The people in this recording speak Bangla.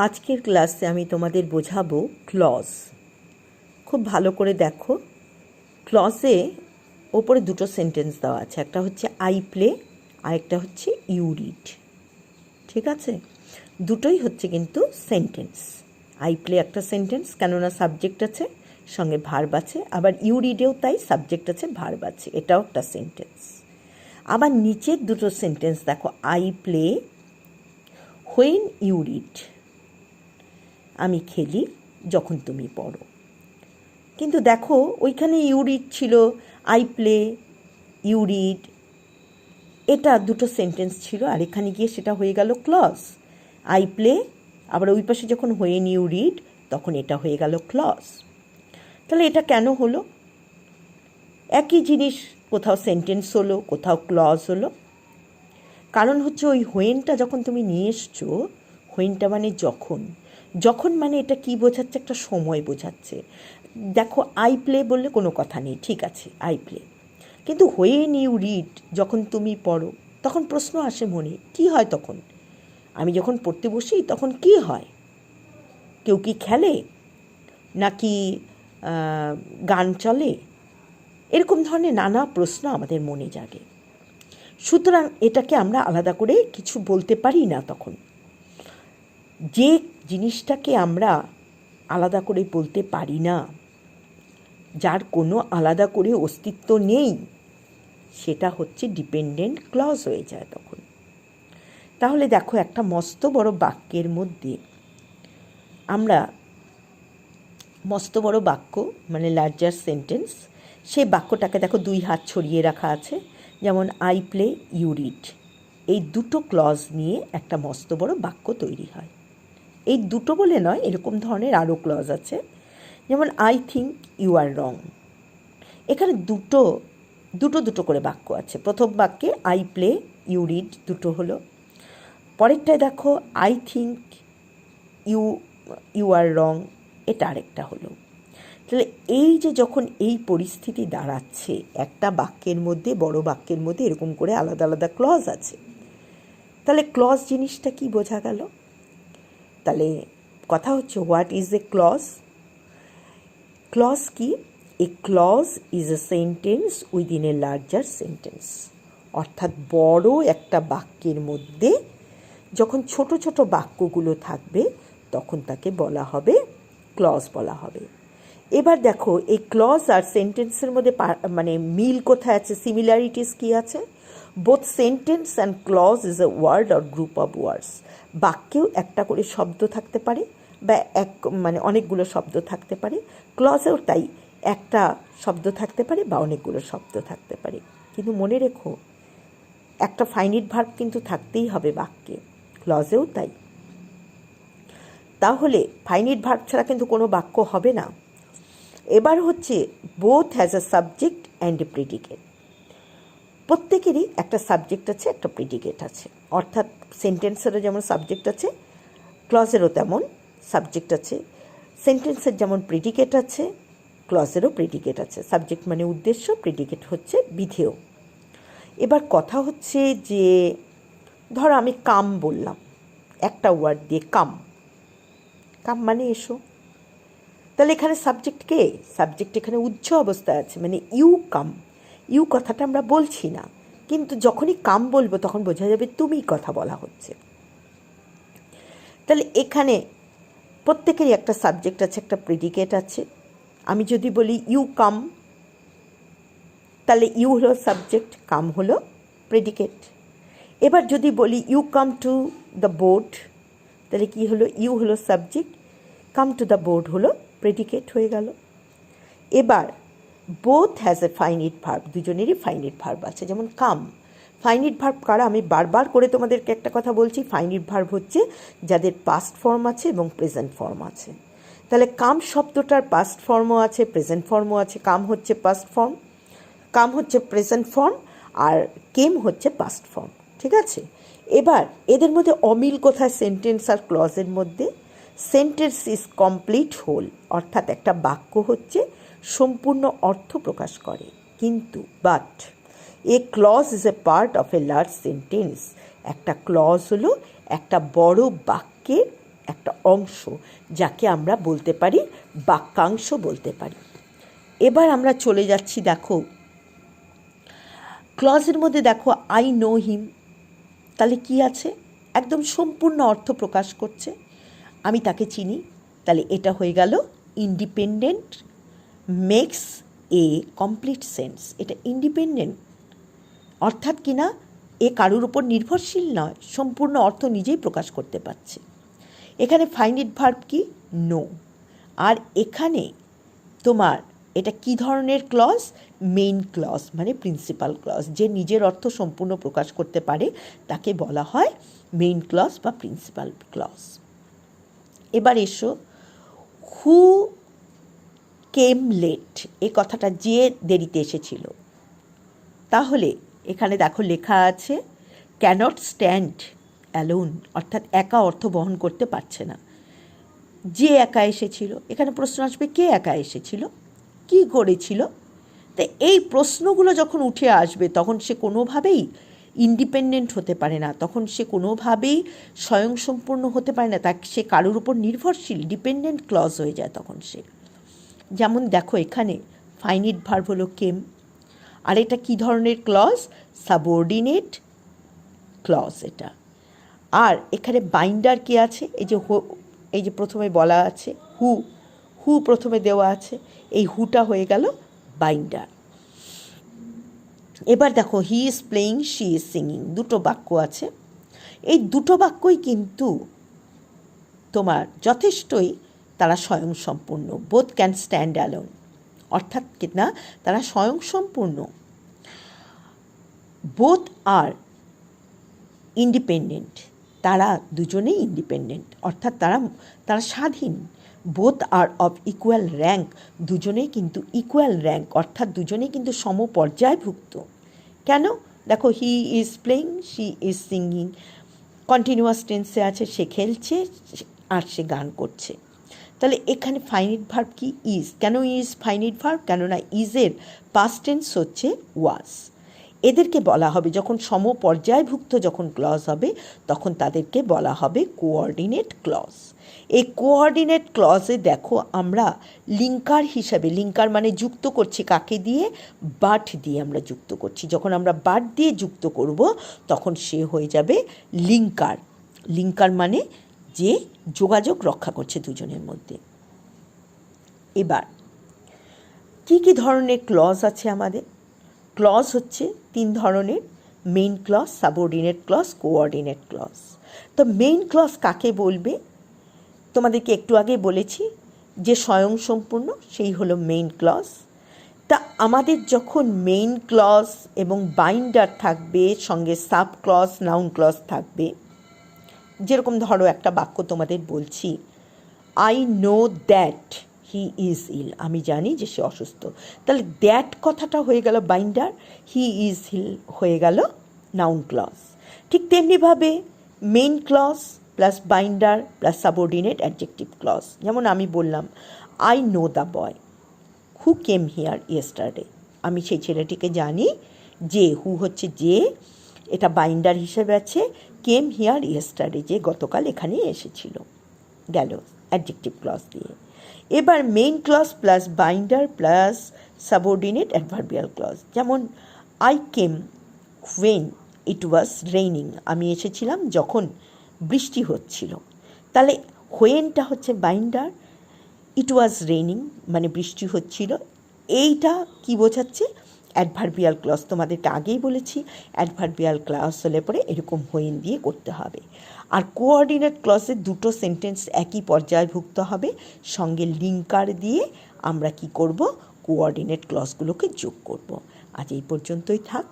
আজকের ক্লাসে আমি তোমাদের বোঝাবো ক্লজ। খুব ভালো করে দেখো, ক্লজে ওপরে দুটো সেন্টেন্স দেওয়া আছে, একটা হচ্ছে আই প্লে আর একটা হচ্ছে ইউ রিড। ঠিক আছে, দুটোই হচ্ছে কিন্তু সেন্টেন্স। আই প্লে একটা সেন্টেন্স, কেননা সাবজেক্ট আছে, সঙ্গে ভার্ব আছে। আবার ইউ রিডেও তাই, সাবজেক্ট আছে, ভার্ব আছে, এটাও একটা সেন্টেন্স। আবার নিচের দুটো সেন্টেন্স দেখো, I play when you read, আমি খেলি যখন তুমি পড়ো। কিন্তু দেখো ওইখানে ইউ রিড ছিল, আই প্লে ইউ রিড, এটা দুটো সেন্টেন্স ছিল, আর এখানে গিয়ে সেটা হয়ে গেল ক্লজ। আই প্লে, আবার ওই পাশে যখন হোয়েন ইউ রিড তখন এটা হয়ে গেল ক্লজ। তাহলে এটা কেন হলো? একই জিনিস, কোথাও সেন্টেন্স হলো, কোথাও ক্লজ হলো। কারণ হচ্ছে ওই হোয়েনটা যখন তুমি নিয়ে এসছো, হোয়েনটা মানে যখন, যখন মানে এটা কি বোঝাচ্ছে? একটা সময় বোঝাচ্ছে। দেখো আই প্লে বললে কোনো কথা নেই, ঠিক আছে আই প্লে, কিন্তু হোয়েন ইউ রিড, যখন তুমি পড়ো, তখন প্রশ্ন আসে মনে, কি হয় তখন? আমি যখন পড়তে বসি তখন কি হয়? কেউ কি খেলে, নাকি গান চলে? এরকম ধরনের নানা প্রশ্ন আমাদের মনে জাগে। সুতরাং এটাকে আমরা আলাদা করে কিছু বলতে পারি না। তখন যে জিনিসটাকে আমরা আলাদা করে বলতে পারি না, যার কোনো আলাদা করে অস্তিত্ব নেই, সেটা হচ্ছে ডিপেন্ডেন্ট ক্লজ হয়ে যায় তখন। তাহলে দেখো, একটা মস্ত বড় বাক্যের মধ্যে আমরা, মস্ত বড় বাক্য মানে লার্জার সেন্টেন্স, সেই বাক্যটাকে দেখো দুই হাত ছড়িয়ে রাখা আছে, যেমন আই প্লে ইউ রিড, এই দুটো ক্লজ নিয়ে একটা মস্ত বড় বাক্য তৈরি হয়। এই দুটো বলে নয়, এরকম ধরনের আরও ক্লজ আছে, যেমন আই থিঙ্ক ইউ আর রং। এখানে দুটো দুটো করে বাক্য আছে। প্রথম বাক্যে আই প্লে ইউ রিড দুটো হলো, পরেরটায় দেখো আই থিঙ্ক ইউ আর রং, এটা আরেকটা হলো। তাহলে এই যে যখন এই পরিস্থিতি দাঁড়াচ্ছে, একটা বাক্যের মধ্যে, বড় বাক্যের মধ্যে এরকম করে আলাদা আলাদা ক্লজ আছে, তাহলে ক্লজ জিনিসটা কি বোঝা গেল? তাহলে কথা হচ্ছে, what is a clause? Clause কি? A clause is a sentence within a larger sentence. অর্থাৎ বড় একটা বাক্যের মধ্যে যখন ছোট ছোট বাক্যগুলো থাকবে, তখন তাকে বলা হবে ক্লজ বলা হবে। এবার দেখো, এই ক্লজ আর সেন্টেন্সের মধ্যে মানে মিল কোথায় আছে, সিমিলারিটিস কি আছে? Both sentence and clause is a word or group of words. বাক্যেও একটা করে শব্দ থাকতে পারে, বা মানে অনেকগুলো শব্দ থাকতে পারে। ক্লজেও তাই, একটা শব্দ থাকতে পারে বা অনেকগুলো শব্দ থাকতে পারে। কিন্তু মনে রেখো, একটা ফাইনিট ভার্ব কিন্তু থাকতেই হবে বাক্যে, ক্লজেও তাই। তাহলে ফাইনিট ভার্ব ছাড়া কিন্তু কোনো বাক্য হবে না। এবার হচ্ছে, both has a subject and a predicate. প্রত্যেকেরই একটা সাবজেক্ট আছে, একটা প্রেডিকেট আছে। অর্থাৎ সেন্টেন্সেরও যেমন সাবজেক্ট আছে, ক্লজেরও তেমন সাবজেক্ট আছে। সেন্টেন্সের যেমন প্রেডিকেট আছে, ক্লজেরও প্রেডিকেট আছে। সাবজেক্ট মানে উদ্দেশ্য, প্রেডিকেট হচ্ছে বিধেয়। এবার কথা হচ্ছে যে, ধরো আমি কাম বললাম, একটা ওয়ার্ড দিয়ে, কাম, কাম মানে এসো। তাহলে এখানে সাবজেক্ট কে? সাবজেক্ট এখানে উচ্চ অবস্থায় আছে, মানে ইউ কাম। ইউ কথাটা আমরা বলছি না, কিন্তু যখনই কাম বলবো তখন বোঝা যাবে তুমি কথা বলা হচ্ছে। তাহলে এখানে প্রত্যেকেরই একটা সাবজেক্ট আছে, একটা প্রেডিকেট আছে। আমি যদি বলি ইউ কাম, তাহলে ইউ হলো সাবজেক্ট, কাম হলো প্রেডিকেট। এবার যদি বলি you come to the board, তাহলে কি হলো? ইউ হলো subject, come to the board হলো প্রেডিকেট হয়ে গেল। এবার both has a finite verb, দুজনেরই ফাইনিট ভার্ব আছে। যেমন কাম, ফাইনিট ভার্ব কারা? আমি বারবার করে তোমাদেরকে একটা কথা বলছি, ফাইনিট ভার্ব হচ্ছে যাদের পাস্ট ফর্ম আছে এবং প্রেজেন্ট ফর্ম আছে। তাহলে কাম শব্দটার পাস্ট ফর্মও আছে, প্রেজেন্ট ফর্মও আছে। কাম হচ্ছে পাস্ট ফর্ম, কাম হচ্ছে প্রেজেন্ট ফর্ম, আর কেম হচ্ছে পাস্ট ফর্ম। ঠিক আছে, এবার এদের মধ্যে অমিল কোথায় সেন্টেন্স আর ক্লজের মধ্যে? সেন্টেন্স ইজ কমপ্লিট হোল, অর্থাৎ একটা বাক্য হচ্ছে সম্পূর্ণ অর্থ প্রকাশ করে। কিন্তু but a clause is a part of a large sentence, একটা ক্লজ হলো একটা বড় বাক্যের একটা অংশ, যাকে আমরা বলতে পারি বাক্যাংশ বলতে পারি। এবার আমরা চলে যাচ্ছি, দেখো ক্লজের মধ্যে দেখো আই নো হিম, তাহলে কি আছে, একদম সম্পূর্ণ অর্থ প্রকাশ করছে, আমি তাকে চিনি। তাহলে এটা হয়ে গেল independent makes a complete sense. এটা ইন্ডিপেন্ডেন্ট, অর্থাৎ কি না, এ কারুর উপর নির্ভরশীল নয়, সম্পূর্ণ অর্থ নিজেই প্রকাশ করতে পারছে। এখানে ফাইনাইট ভার্ব কি, নো। আর এখানে তোমার এটা কি ধরনের ক্লজ, মেইন ক্লজ, মানে প্রিন্সিপাল ক্লজ। যে নিজের অর্থ সম্পূর্ণ প্রকাশ করতে পারে তাকে বলা হয় মেইন ক্লজ বা প্রিন্সিপাল ক্লজ। এবার এসো, হু কেম লেট, এই কথাটা যে দেরিতে এসেছিল। তাহলে এখানে দেখো লেখা আছে ক্যানট স্ট্যান্ড অ্যালোন, অর্থাৎ একা অর্থ বহন করতে পারছে না। যে একা এসেছিল, এখানে প্রশ্ন আসবে কে একা এসেছিল, কি করেছিল। তাই এই প্রশ্নগুলো যখন উঠে আসবে তখন সে কোনোভাবেই ইন্ডিপেন্ডেন্ট হতে পারে না, তখন সে কোনোভাবেই স্বয়ংসম্পূর্ণ হতে পারে না, তাকে সে কারোর উপর নির্ভরশীল, ডিপেন্ডেন্ট ক্লজ হয়ে যায় তখন সে। যেমন দেখো এখানে ফাইনাইট ভার্ব হলো কেম, আর এটা কী ধরনের ক্লজ, সাবঅর্ডিনেট ক্লজ এটা। আর এখানে বাইন্ডার কে আছে, এই যে প্রথমে বলা আছে হু প্রথমে দেওয়া আছে, এই হুটা হয়ে গেল বাইন্ডার। এবার দেখো he is playing, she is singing, দুটো বাক্য আছে। এই দুটো বাক্যই কিন্তু তোমার যথেষ্টই তারা স্বয়ংসম্পূর্ণ, বোথ ক্যান স্ট্যান্ড অ্যালোন, অর্থাৎ কিনা তারা স্বয়ংসম্পূর্ণ, বোথ আর ইন্ডিপেন্ডেন্ট, তারা দুজনেই ইন্ডিপেন্ডেন্ট, অর্থাৎ তারা স্বাধীন। Both are of equal rank, দুজনেই কিন্তু ইকুয়াল র্যাঙ্ক, অর্থাৎ দুজনেই কিন্তু সমপর্যায়ভুক্ত। কেন, দেখো he is playing, she is singing, continuous টেন্সে আছে, সে খেলছে আর সে গান করছে। তাহলে এখানে ফাইনাইট ভার্ব কি, ইজ। কেন ইজ ফাইনাইট ভার্ব, কেননা ইজের পাস্ট টেন্স হচ্ছে ওয়াজ। এদেরকে বলা হবে যখন সমপর্যায়ভুক্ত যখন ক্লজ হবে তখন তাদেরকে বলা হবে কোঅর্ডিনেট ক্লজ। এই কোঅর্ডিনেট ক্লজে দেখো আমরা লিঙ্কার হিসাবে, লিঙ্কার মানে যুক্ত করছি কাকে দিয়ে, বাট দিয়ে আমরা যুক্ত করছি। যখন আমরা বাট দিয়ে যুক্ত করব তখন সে হয়ে যাবে লিঙ্কার। লিঙ্কার মানে যে যোগাযোগ রক্ষা করছে দুজনের মধ্যে। এবার কি কি ধরনের ক্লজ আছে আমাদের, ক্লজ হচ্ছে তিন ধরনের, main clause, subordinate clause, coordinate clause. তো মেইন ক্লজ কাকে বলবে, তোমাদেরকে একটু আগে বলেছি যে স্বয়ংসম্পূর্ণ সেই হলো মেইন ক্লজ। তা আমাদের যখন মেইন ক্লজ এবং বাইন্ডার থাকবে, সঙ্গে সাব ক্লজ, নাউন ক্লজ থাকবে, যেরকম ধরো একটা বাক্য তোমাদের বলছি, I know that he is ill, আমি জানি যে সে অসুস্থ, তাহলে দ্যাট কথাটা হয়ে গেল বাইন্ডার, হি ইজ ইল হয়ে গেল নাউন ক্লজ। ঠিক তেমনিভাবে main clause plus binder plus subordinate adjective clause. যেমন আমি বললাম I know the boy who came here yesterday, আমি সেই ছেলেটিকে জানি, যে হু হচ্ছে যে, এটা বাইন্ডার হিসেবে আছে, কেম হিয়ার ইয়েস্টারডে, যে গতকাল এখানে এসেছিল, গেল অ্যাডজেক্টিভ ক্লজ দিয়ে। এবার main clause plus binder plus subordinate adverbial clause. যেমন I came when it was raining, আমি এসেছিলাম যখন বৃষ্টি হচ্ছিল। তাহলে হোয়েনটা হচ্ছে বাইন্ডার, ইট ওয়াজ রেইনিং মানে বৃষ্টি হচ্ছিল, এইটা কি বোঝাচ্ছে, অ্যাডভার্বিয়াল ক্লজ। তোমাদেরকে আগেই বলেছি অ্যাডভার্বিয়াল ক্লজ হলে পরে এরকম হোয়েন দিয়ে করতে হবে। আর কোঅর্ডিনেট ক্লজে দুটো সেন্টেন্স একই পর্যায়ভুক্ত হবে, সঙ্গে লিঙ্কার দিয়ে আমরা কি করব, কোঅর্ডিনেট ক্লজগুলোকে যোগ করব। আজ এই পর্যন্তই থাক।